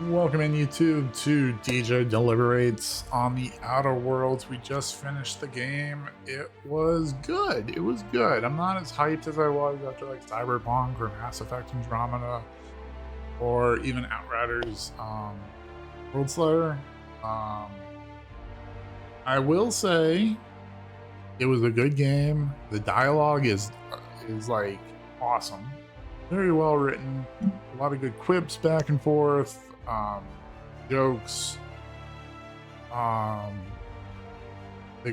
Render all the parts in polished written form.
Welcome in YouTube to DJ Deliberates on the Outer Worlds. We just finished the game. It was good. It was good. I'm not as hyped as I was after like Cyberpunk or Mass Effect Andromeda or even Outriders World Slayer. I will say it was a good game. The dialogue is like awesome. Very well written. A lot of good quips back and forth. Jokes. The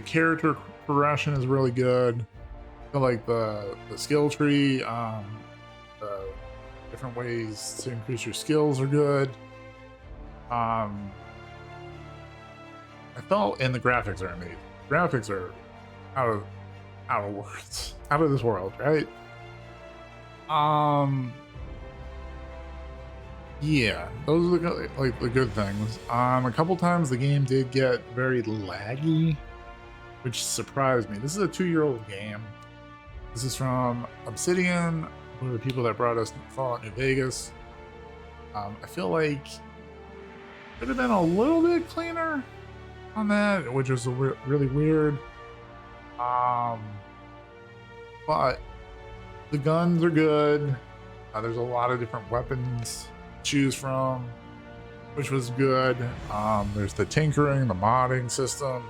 character progression is really good. I feel like the skill tree, the different ways to increase your skills are good. I felt, and the graphics are amazing. Graphics are out of words, out of this world, right? Yeah, those are the good things. A couple times the game did get very laggy, which surprised me. This is a 2-year-old game. This is from Obsidian, one of the people that brought us Fallout New Vegas. I feel like it could have been a little bit cleaner on that, which was really weird. But the guns are good. There's a lot of different weapons choose from, which was good. There's the tinkering, the modding system.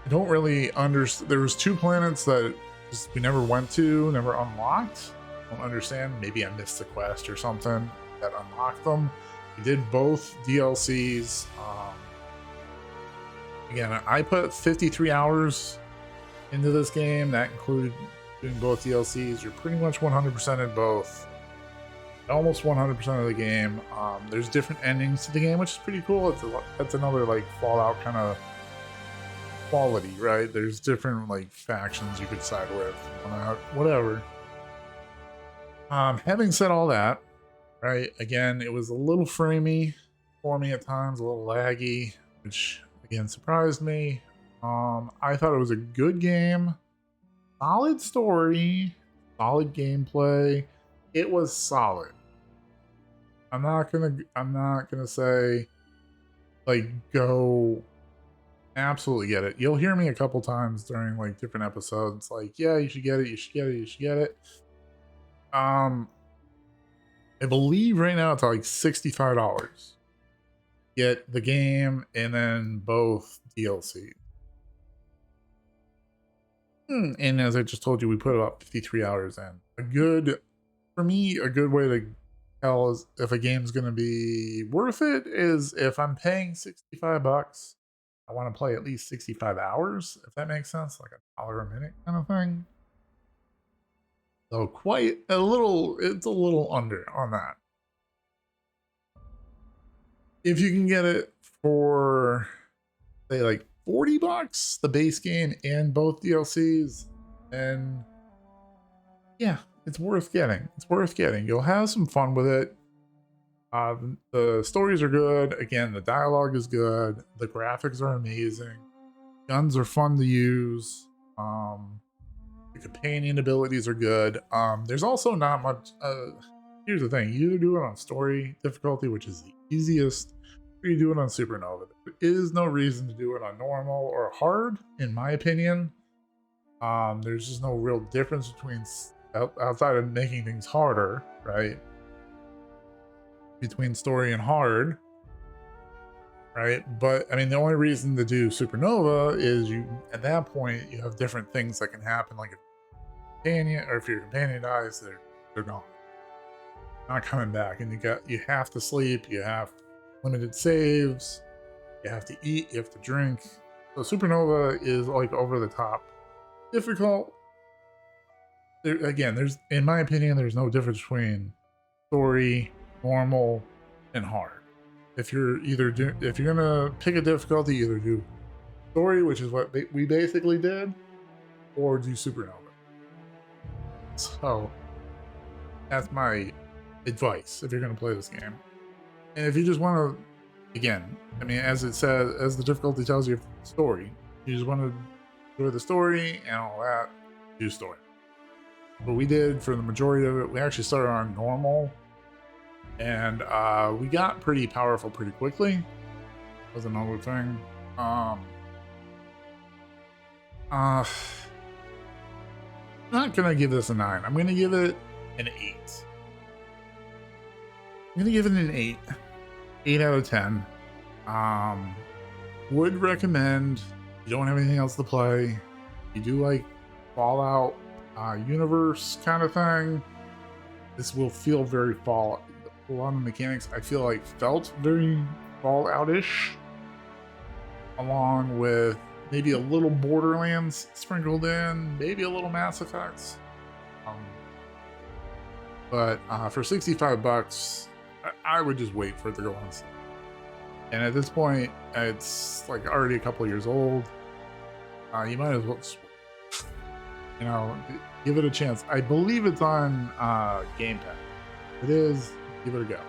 I don't really understand. There was 2 planets that we never went to, never unlocked. I don't understand. Maybe I missed a quest or something that unlocked them. We did both DLCs. Again, I put 53 hours into this game. That included doing both DLCs. You're pretty much 100% in both. Almost 100% of the game. There's different endings to the game, which is pretty cool. That's another like Fallout kind of quality, right? There's different like factions you could side with, whatever. Having said all that, right? Again, it was a little framey for me at times, a little laggy, which again surprised me. I thought it was a good game, solid story, solid gameplay. It was solid. I'm not gonna say like go absolutely get it. You'll hear me a couple times during like different episodes like, yeah, you should get it, you should get it, you should get it. I believe right now it's like $65. Get the game and then both DLC. And as I just told you, we put about 53 hours in. For me, a good way to tell is if a game's going to be worth it is if I'm paying $65, I want to play at least 65 hours, if that makes sense, like $1 a minute kind of thing. So it's a little under on that. If you can get it for say like $40, the base game and both DLCs, then yeah, it's worth getting. It's worth getting. You'll have some fun with it. The stories are good. Again, the dialogue is good. The graphics are amazing. Guns are fun to use. The companion abilities are good. There's also not much. Here's the thing: you either do it on story difficulty, which is the easiest, or you do it on supernova. There is no reason to do it on normal or hard, in my opinion. There's just no real difference between outside of making things harder, right? Between story and hard, right? But I mean, the only reason to do supernova is at that point you have different things that can happen, like if your companion dies, they're gone, not coming back, and you have to sleep, you have limited saves, you have to eat, you have to drink. So supernova is like over the top difficult. Again, in my opinion, there's no difference between story, normal, and hard. If you're gonna pick a difficulty, either do story, which is what we basically did, or do supernova. So that's my advice if you're gonna play this game. And if you just want to, again, I mean, as the difficulty tells you, story, you just want to enjoy the story and all that, do story. What we did for the majority of it, we actually started on normal And we got pretty powerful pretty quickly. Was another thing. I'm not gonna give this a 9. I'm gonna give it an 8. I'm gonna give it an 8. 8 out of 10. Would recommend. You don't have anything else to play. You do like Fallout universe kind of thing. This will feel very Fallout. A lot of mechanics I feel like felt very Fallout-ish, along with maybe a little Borderlands sprinkled in, maybe a little Mass Effect. But for 65 bucks, I would just wait for it to go on sale. And at this point, it's like already a couple of years old. You might as well, you know, give it a chance. I believe it's on Game Pass. If it is, give it a go.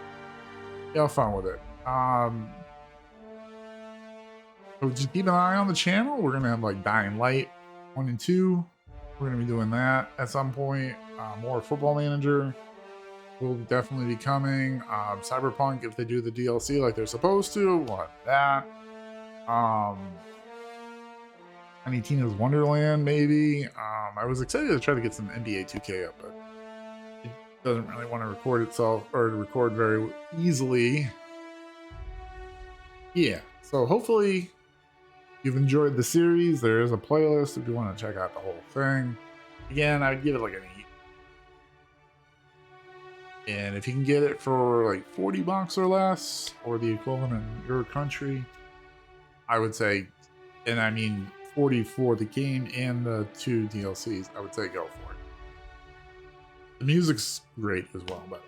Have fun with it. So just keep an eye on the channel. We're gonna have like Dying Light 1 and 2. We're gonna be doing that at some point. More Football Manager will definitely be coming. Cyberpunk, if they do the DLC like they're supposed to, we'll have that. Tiny Tina's Wonderland, maybe. I was excited to try to get some NBA 2K up, but it doesn't really want to record itself or to record very easily. Yeah, so hopefully you've enjoyed the series. There is a playlist if you want to check out the whole thing. Again, I'd give it like an 8. And if you can get it for like 40 bucks or less, or the equivalent in your country, I would say, and I mean 40 for the game and the 2 DLCs, I would say go for it. The music's great as well, but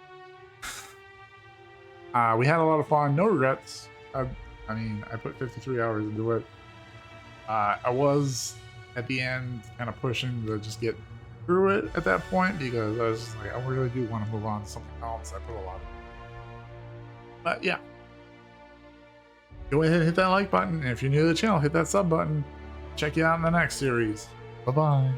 we had a lot of fun, no regrets. I mean, I put 53 hours into it. I was at the end kind of pushing to just get through it at that point because I was just like, I really do want to move on to something else. I put a lot of, but yeah, go ahead and hit that like button, and if you're new to the channel, hit that sub button. Check you out in the next series. Bye bye.